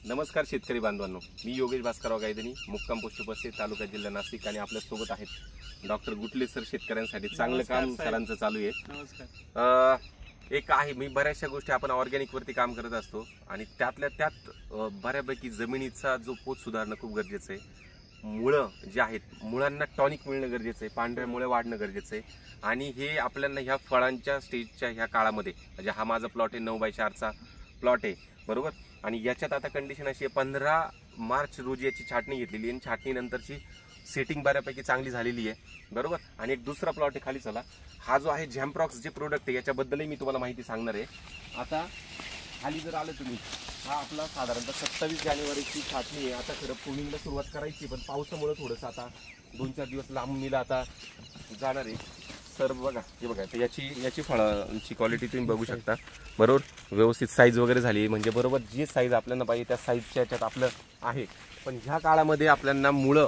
नमस्कार शेतकरी बांधवांनो, मी योगेश भास्करराव गायधनी, मुक्काम पोस्ट बसे, तालुका जिल्हा नाशिक आणि आपल्या सोबत आहेत डॉक्टर गुटले सर. शेतकऱ्यांसाठी चांगलं काम सरांचं चालू आहे. नमस्कार. एक आहे, मी बऱ्याचशा गोष्टी आपण ऑर्गॅनिक वरती काम करत असतो आणि त्यातल्या त्यात बऱ्यापैकी जमिनीचा जो पोत सुधारणं खूप गरजेचं आहे. मुळं जे आहेत, मुळांना टॉनिक मिळणं गरजेचं आहे, पांढऱ्या मुळे वाढणं गरजेचं आहे. आणि हे आपल्याला ह्या फळांच्या स्टेजच्या ह्या काळामध्ये, म्हणजे हा माझा प्लॉट आहे 9x4चा प्लॉट आहे बरोबर. आणि याच्यात आता कंडिशन अशी आहे, 15 मार्च रोजी याची छाटणी घेतलेली आणि छाटणीनंतरची सेटिंग बऱ्यापैकी चांगली झालेली आहे बरोबर. आणि एक दुसरा प्लॉट आहे खाली, चला. हा जो आहे झॅम्प्रॉक्स जे प्रोडक्ट आहे याच्याबद्दलही मी तुम्हाला माहिती सांगणार आहे. आता खाली जर आलं तुम्ही, हा आपला साधारणतः 27 जानेवारीची छाटणी आहे. आता खरं प्रूनिंगला सुरुवात करायची, पण पावसामुळे थोडंसं आता 2-4 दिवस लांबणीला आता जाणार आहे. सर बघा, हे बघा, तर याची फळांची क्वालिटी तुम्ही बघू शकता बरोबर. व्यवस्थित साईज वगैरे झाली, म्हणजे बरोबर जी साईज आपल्याला पाहिजे त्या साईजच्या याच्यात आपलं आहे. पण ह्या काळामध्ये आपल्याला मुळं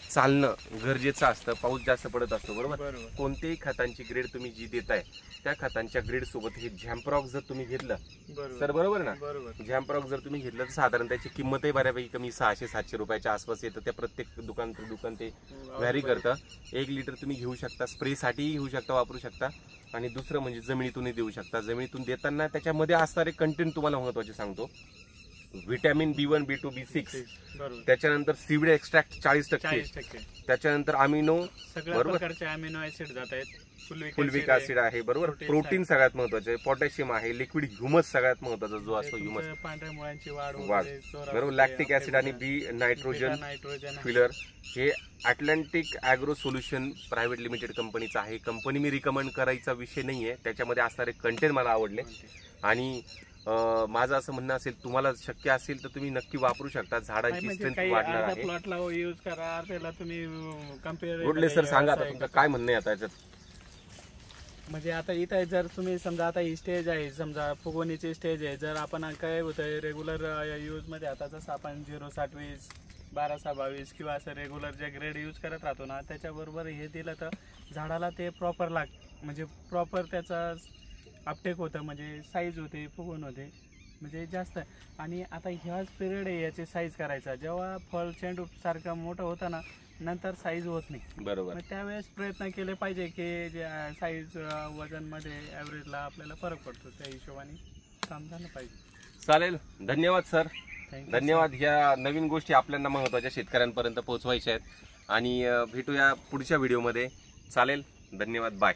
चालणं गरजेचं असतं, पाऊस जास्त पडत असतो बरोबर. कोणत्याही खतांची ग्रेड तुम्ही जी देताय त्या खतांच्या ग्रेड सोबत हे झॅम्प्रॉक्स जर तुम्ही घेतलं सर बरोबर ना, झॅम्प्रॉक्स जर तुम्ही घेतलं तर साधारण त्याची किंमतही बऱ्यापैकी कमी, 600-700 रुपयाच्या आसपास येतं. त्या प्रत्येक दुकान ते व्हॅरी करतं. 1 लिटर तुम्ही घेऊ शकता, स्प्रेसाठीही घेऊ शकता, वापरू शकता. आणि दुसरं म्हणजे जमिनीतूनही देऊ शकता. जमिनीतून देताना त्याच्यामध्ये असणारे कंटेंट तुम्हाला महत्वाचे सांगतो. व्हिटॅमिन B1, B2, B6, त्याच्यानंतर सीव्हिड एक्स्ट्रॅक्ट 40%, त्याच्यानंतर अमिनो प्रकारचे अमिनो ऍसिड जात आहेत, फुलविक ऍसिड आहे बरोबर. प्रोटीन सगळ्यात महत्वाचे, पोटॅशियम आहे, लिक्विड ह्युमस सगळ्यात महत्वाचा जो असतो ह्युमस, पांढऱ्या मुळांची वाढ बरोबर. लॅक्टिक ऍसिड आणि बी नायट्रोजन फिलर. हे Atlantic agro solution private limited कंपनीचं आहे. कंपनी मी रिकमेंड करायचा विषय नाहीये, त्याच्यामध्ये असणारे कंटेंट मला आवडले. आणि माझं असं म्हणणं असेल, तुम्हाला शक्य असेल तर तुम्ही नक्की वापरू शकता. झाडांची स्ट्रेंथ वाढणार आहे. प्लॉटला यूज करा, त्याला तुम्ही कम्पेअर. गुटले सर सांगा आता तुमचं काय म्हणणं आहे आता याच्यात. म्हणजे आता इथं जर तुम्ही समजा, आता ही स्टेज आहे, समजा फुगवणीची स्टेज आहे. जर आपण काय होतं रेग्युलर यूज मध्ये, आता जसं आपण 0-7-20, 12-6-22 किंवा असं रेग्युलर जे ग्रेड यूज करत राहतो ना, त्याच्याबरोबर हे दिलं तर झाडाला ते प्रॉपर म्हणजे प्रॉपर त्याचा अपटेक होतं, म्हणजे साईज होते, फुगवण होते, म्हणजे जास्त. आणि आता ह्याच पिरियड आहे याची साईज करायचा, जेव्हा फळ चेंडू सारखं मोठं होतं ना, नंतर साईज होत नाही बरोबर. त्यावेळेस प्रयत्न केले पाहिजे की जे साईज वजनमध्ये ॲव्हरेजला आपल्याला फरक पडतो, त्या हिशोबाने काम झालं पाहिजे. चालेल, धन्यवाद सर, धन्यवाद. ह्या नवीन गोष्टी आपल्याला महत्त्वाच्या शेतकऱ्यांपर्यंत पोहोचवायच्या आहेत. आणि भेटूया पुढच्या व्हिडिओमध्ये. चालेल, धन्यवाद, बाय.